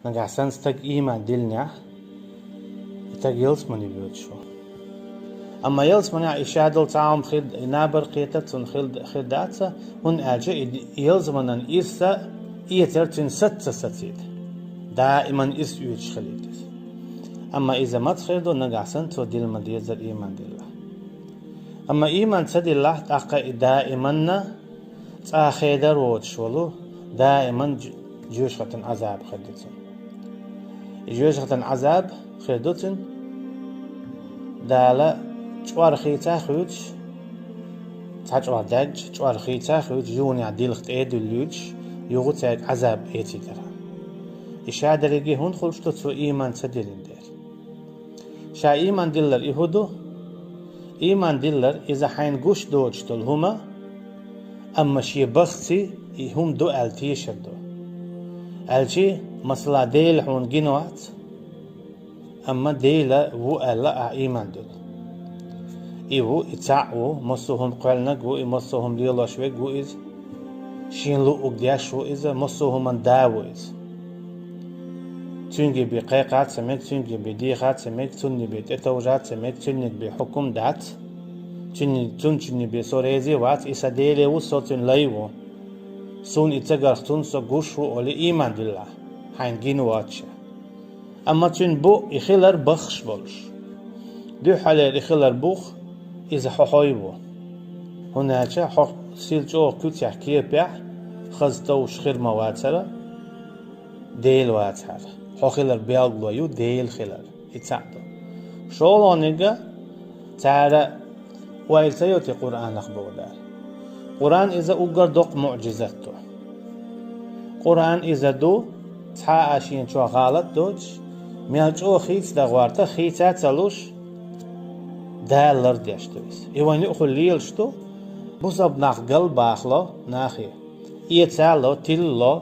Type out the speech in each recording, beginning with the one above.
نجحسن ستك إيمان دلنا تك يلس مني بيوتشو أما يلس مني إشادل تعاهم خد نابر قيتتون خداتها هن أجا يلس منن إيسا إيترتن ستيد دائما إس يوتش خليتس أما إذا ما تخيدو نجحسن تو دل مديزر إيمان دلله أما إيمان تدي الله تأقى دائما تأخيدر وتشولو دائما جوشة عذاب خدتن جوشة عذاب خدتن دالا جوار خيتا خوش تحجوار داج جوار خيتا خوش جوني عديلخت ايدو اللوج يغوتاك عذاب ايتي درا إشادريجي هون خلشتو تو إيمان تدلين دير شا إيمان دلر إهودو إيمان دلر إذا حين قوش دوجتل هما أما شي بختي هم دو ألتيشر دو ألشي مثلا ديل حون جنوات أما ديلا وو ألا إيمان دل إيو إتعو مصوهم قلنك وو مصوهم ليلاشوك وو إز شين لو أقدياش وو إذا مصوهم من داو إز تنجي بقيقات سمك تنجي بديخات سمك تنجي بتتوجات سمك تنجي بحكم دات تنجي بسوريزي وات إسا ديلي وصوتن لايو سون إتجارتون سو قشو أولي إيمان دلله حين جنواتش أما تن بو إخلر بخش بولش دو حالة إخلر بوخ إذا ححايبو هناك حق سيلجو كتح كيبع خزتوش خير مواترة ديل واتر حخلر بيالغلو ديل خلر إتعدو شولونيغا تعالى وإلتيوتي قرآن أخبودار قرآن إذا أقر دوق معجزته قرآن إذا دو تحاشين شو غلط دوج ميالجو خيت دغوارتا خيتا تلوش دالر ديشتويس إيوان يأخل ليلشتو بوصب ناخ قلب أخلو ناخي إيتالو تلو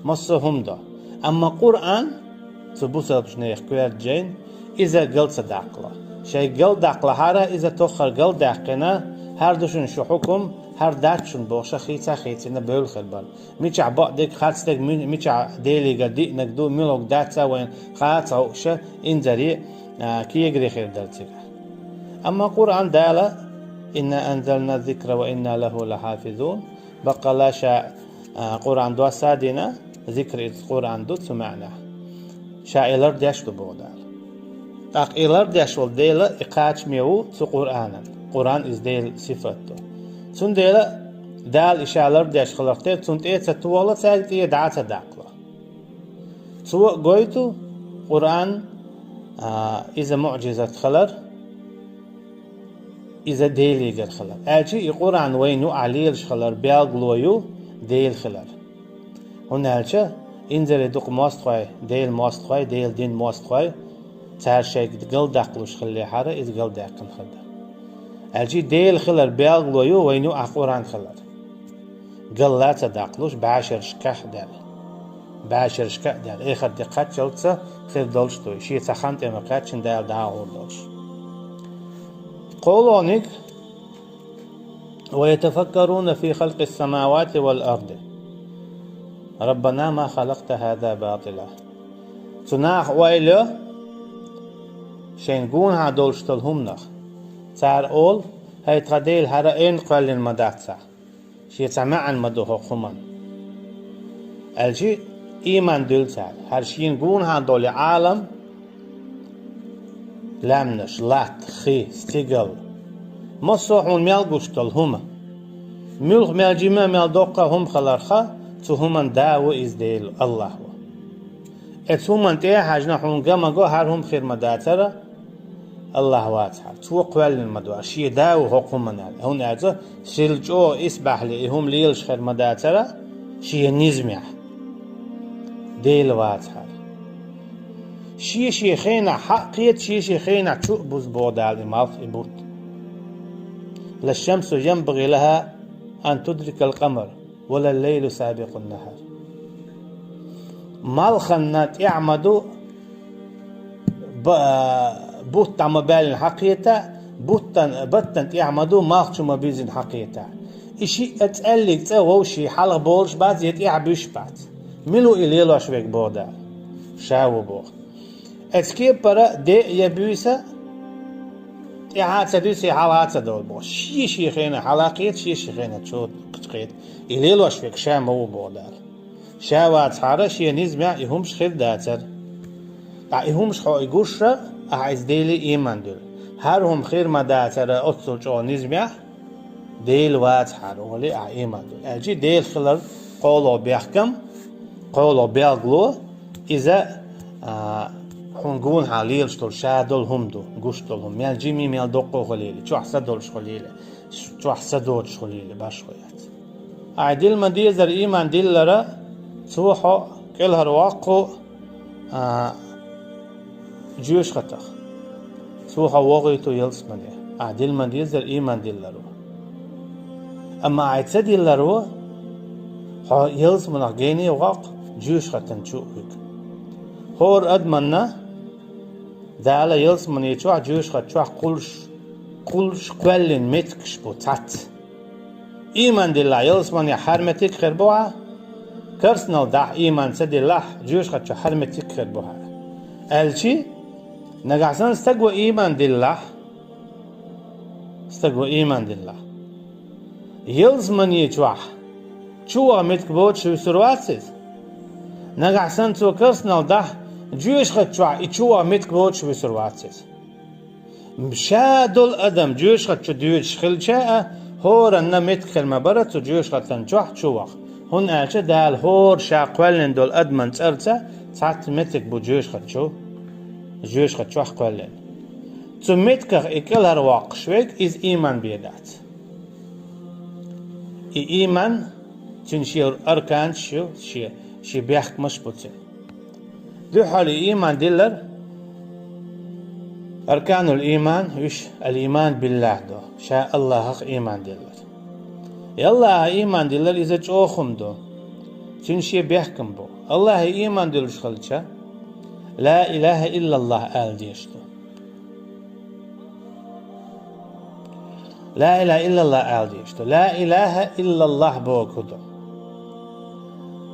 مصهم دا أما قرآن تبوصب شنيخ كوير جين إذا قل صداقلا شي قل داقلا هارا إذا تخر قل داقنا هر دوشن شو حكم هر داتشون بوشا خيتنا بول خلبال ميچع بعدك خاتك ميچع ديلي قدي نقدو ملوك داتا وين خاتا وشا انزري كي يجري خير دالتك أما قرآن دالا إنا أنزلنا الذكر وإنا له لحافظون بقى لا شاء قرآن دو سادنا ذكر قرآن دو سمعنا شائلر داشتو بودال تاق إلر داشول ديلا إقاش ميو تو قرآنا قرآن إز ديل صفته تون ديلا دال إشالر داش خلقته تون تيتا توالا تاقتي دعاتا داقلا تو قويتو قرآن إذا معجزة خلر إذا ديلي قر خلر أجي قرآن وينو عليلش خلر بيالغلويو ديل خلر هنالشا إنزل دوق ماستخوي ديل ماستخوي ديل دين ماستخوي تار شيء قل داقلوش خلي حارة إذ قل داقن خلر أجي ديل خلر بيالغلويو وينو قرآن خلر قل لا تداقلوش بعشر شكاح دال بعشر شكاح دال إخر دقات شلتسا خير دولشتوي شي تخانت إمقاتشن دال داغور دولش قولونك ويتفكرون في خلق السماوات والأرض ربنا ما خلقت هذا باطلا تناخ ويلو شينقون هادولشتل همنخ تار أول هاي تغديل هرائين قال المداتسا شي تمعن مدوه خمان الجي إيمان دلتال هرشين قون هادول عالم لامنش لات خي ستيقل مصوحون ميالقوشتل هما ملغ ميالجيما ميالدوقا هم خلارخا تو همان داو إز ديل الله ات همان تيه حاجنا حون قاما قو هار هم خير مداترا الله واتحر تو قوال المدوار شي داو حقومنا هون اعزا سلجو اسبح لي هم ليلش خير مداترا شي نزمح ديل واتحر شي خينا حقيت شي خينا تشوبز بودال مالف إبوت للشمس ينبغي لها أن تدرك القمر ولا الليل سابق النهار مالخنات يعمدوا بوت عمبال حقيقة بطن يعمدوا مالخشو مبيزن حقيقة إشي أتقلق تاوشي حلق بولش بعد يتقع بيشبعت ملو إليلو أشبك بودال شاو بو اسكيب برا دي يبوسا تدوسي حالات دول بو شي خينا حلاقيت شي خينا شو قتقيت إليل وشفك شام هو بو دار شاوات حارة شي نزمع يهمش خير داتر يهمش خو يقوشة عايز ديلي إيمان دول هرهم خير ما داتر أتصل شو نزمع ديل وات حارة ولي إيمان دول أجي ديل خلال قولو بيحكم قولو بيغلو إذا حنقول حاليل شتول شادول هم دو قشتول هم ميال جيمي ميال دوقو خليلي شو حسدول شخليلي شو حسدول شخليلي باش خويات عدل ما ديزر إيمان ديل لرا سوحو كل هرواقو جيوش خطخ سوحو وغيتو يلس مني عدل ما ديزر إيمان ديل لرو أما عيتسا ديل لرو يلس منخ جيني وغاق جيوش خطن شوك هور أدمنا دالا يلس من يتوع جيوش خطوع قلش قلن متكش بوتات إيمان دلله يلس من يحرمتك خربوها كرسنال دع إيمان سدلله جيوش خطوع حرمتك خربوها ألشي نقعسان استقوى إيمان دلله يلس من يتوع شو متك بوت شو سرواتسيز نقعسان تو كرسنال دع جيوش خطوع إتشوا متك بوت شو سرواتسيز مشادل أدم جيوش خطوع ديوش خلشاء هور أن متك المبرة جيوش خطوع جوح شوخ هن ألشا دال هور شاقوالن دول أدمن ترسا ساعت متك بو جيوش خطوع قوالن تو متك إكل هرواق شويك إز إيمان بيدات إيمان تنشير أركان شي بيحك مش بوتين دو حال إيمان دلر أركان الإيمان وش الإيمان بالله دو شاء الله حق إيمان دلر يلا إيمان دلر إذا جوخم دو تنشي بيحكم بو الله إيمان دلر شخلشا لا إله إلا الله آل ديشتو لا إله إلا الله آل ديشتو لا إله إلا الله بو كدو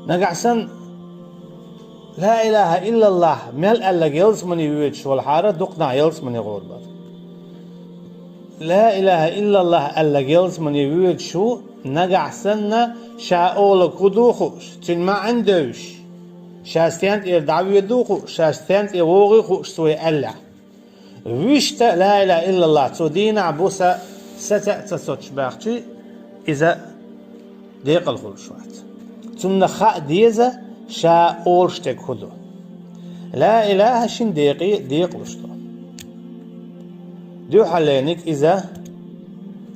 نقعسن لا إله إلا الله مل ألا يلس من يوجش والحارة دقنا يلس من يغربر لا إله إلا الله ألا يلس من يوجش نقع سنة شاول كدوخش تن ما عندوش شاستيانت دعوي دوخ شاستيانت ووغي سوي ألا ويشت لا إله إلا الله تدين عبوسا ستأتسوتش باختي إذا ديق الخلشوات تن خاء ديزا شا أورشتك هدو لا إله شن ديق لشتو دو حلينك إذا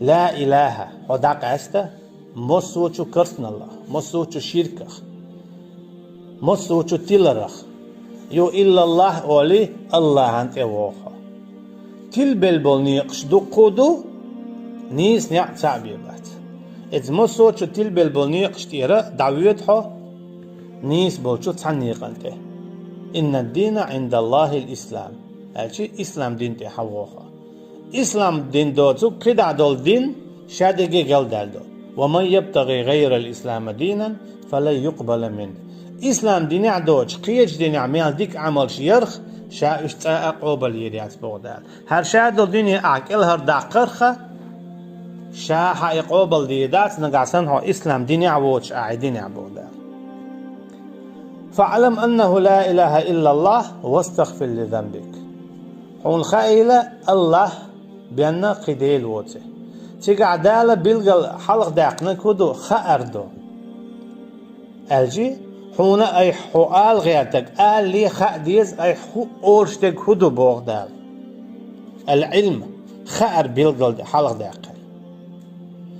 لا إله هداق عستا مصوچو كرسن الله مصوچو شركخ مصوچو تلرخ يو إلا الله أولي الله أنت ووخا تل بلبل نيقش دو قودو نيس نيق تعبيبات إذ مصوچو تل بلبل نيقش تيرا دعويتها نيس بولشو تعني قلته إن الدين عند الله الإسلام أشي إسلام دين تحوخا إسلام دين دوتو كدا دول دين شادقي قل دالدو ومن يبتغي غير الإسلام دينا فلا يقبل منه إسلام دين عدوش قيج دين عميال ديك عمل شيرخ شا اشتاق قوبل يريات بغداد هر شا دول دين أعقل هر داقرخة شا حق قوبل ديدات نقعسن هو إسلام دين عووش أعيدين عبغداد فاعلم أنه لا إله إلا الله واستغفر لذنبك حون خائلة الله بأن قديل ووته تقعدالة بلغل حلق داقنا كدو خأردو الجي حون أي حوال غيرتك لي خأديز أي حو أورشتك كدو بوغدال العلم خأر بلغل حلق داقل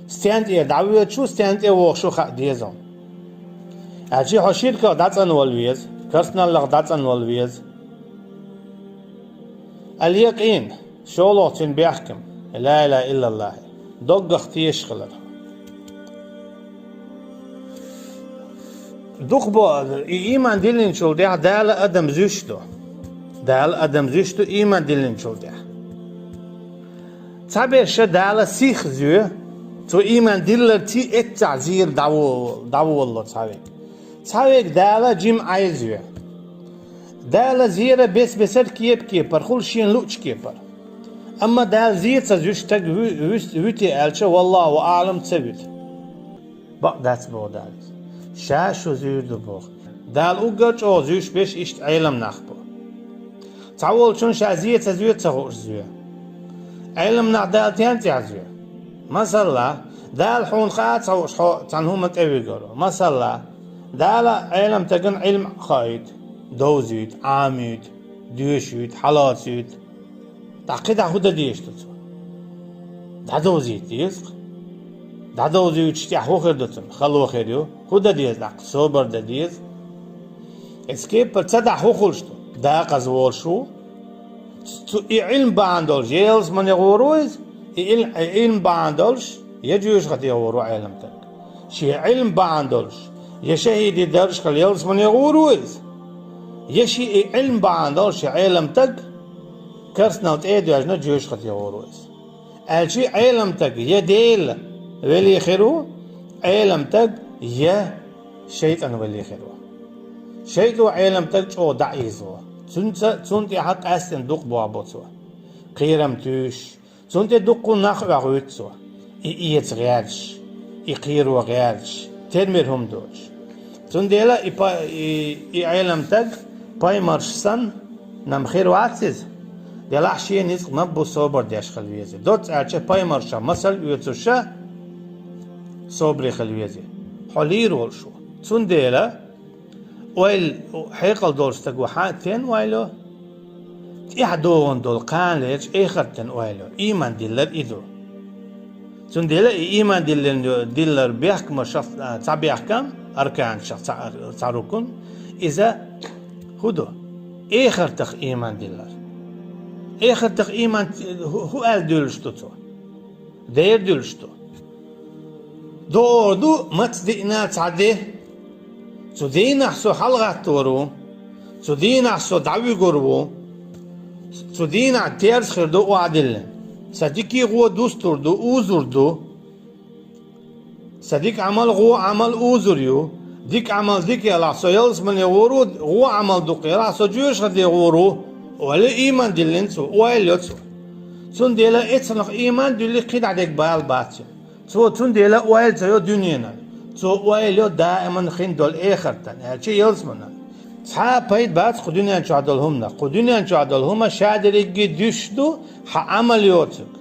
ستيانت إيه دعوية شو ستيانت إيه وغشو خأديزون أجي حشيركا داتن والويز كرسنا لغ داتن والويز اليقين شولو تن بيحكم لا إله إلا الله دوغ اختيش خلر دوغ بو إيمان دلين شول ديح دال أدم زوشتو إيمان دلين شول ديح تابير شا دال سيخ زيو تو إيمان دلر تي اتعزير دعو الله تابير تاويك دالا جيم عايزوه دال زيرة بس بسر كيب خل شين لوش كيبر أما دال زيت سجوش تج ويتي ألشة والله أعلم تسويت بق داتس بو دال شاشو زيد بو دال أوجرج أو زيش بيش إشت علم نخبو تعول شون شازيت سجوت سهوش زيو علم نعدال تيانتي عزيو مثلا دال حون خات سهوش تنهم تأوي قرو مثلا دال علم تجن علم خايد دوزيت عاميت ديوشيت حلاسيت تعقيد هودا ديش تسو دا دوزيت ديسق دا دوزيت شتي خير دوتن خلو خيريو هودا ديز دا صبر دا ديز اسكيب بتصدع خولشتو دا قزول شو تو علم باندول جيلز من يغوروز علم باندولش يجوش خد يغورو علمتك شي علم باندولش يشهيدي درش خل يلز من يغوروز يشي علم باندولش علمتك كرسنا وتأيدو أجنا جوش خد يغوروز الشي علمتك يديل ولي خيرو علمتك يا شيطان ولي خيرو شيطو علمتك شو دعيزو تونت حق أستن دوق بوابوتو قيرم توش تونت دوقو نخوة غوتو إيت غيرش إقيرو غيرش ترميرهم دوش تنديلا إي علمتك باي مرشسن نم خير وعتز ديلا حشيه نزق نبو صبر ديش خلويزي دوت أرچه باي مرشا مثل يوتوشا صبري خلويزي حولي رول شو تنديلا ويل حيقل دولستك وحاتين ويلو إحدوغن دول قان ليش إخرتن ويلو إيمان ديلر إدو تنديلا إيمان ديلر بيحكم شخص تعبيحكم أركان شخص تعركن إذا هدو إخرتخ إيمان ديلر إخرتخ إيمان هو قال دولشتو دير دولشتو دو متصدقنا تعديه تدين حسو حلقة تورو تدين حسو دعوي قربو تدين عتيرس خير دو وعدلن صديقي غو دوستور دو اوزور دو صديق عمل غو عمل اوزور يو ديك عمل ديك يلا سو يلس من يورو غو عمل دو قيرا سو جوش غدي غورو ولا ايمان دلن سو ويلوتسو تون ديلا اتسنخ ايمان دلي قيد عدك بال باتي سو تون ديلا ويل زيو دنيانا سو ويلو دائما خين دول اخرتن هالشي يلزمنا صحاب بايد بات قدوني انشو عدلهم قدوني انشو عدلهم شادريجي دشتو عمليوتك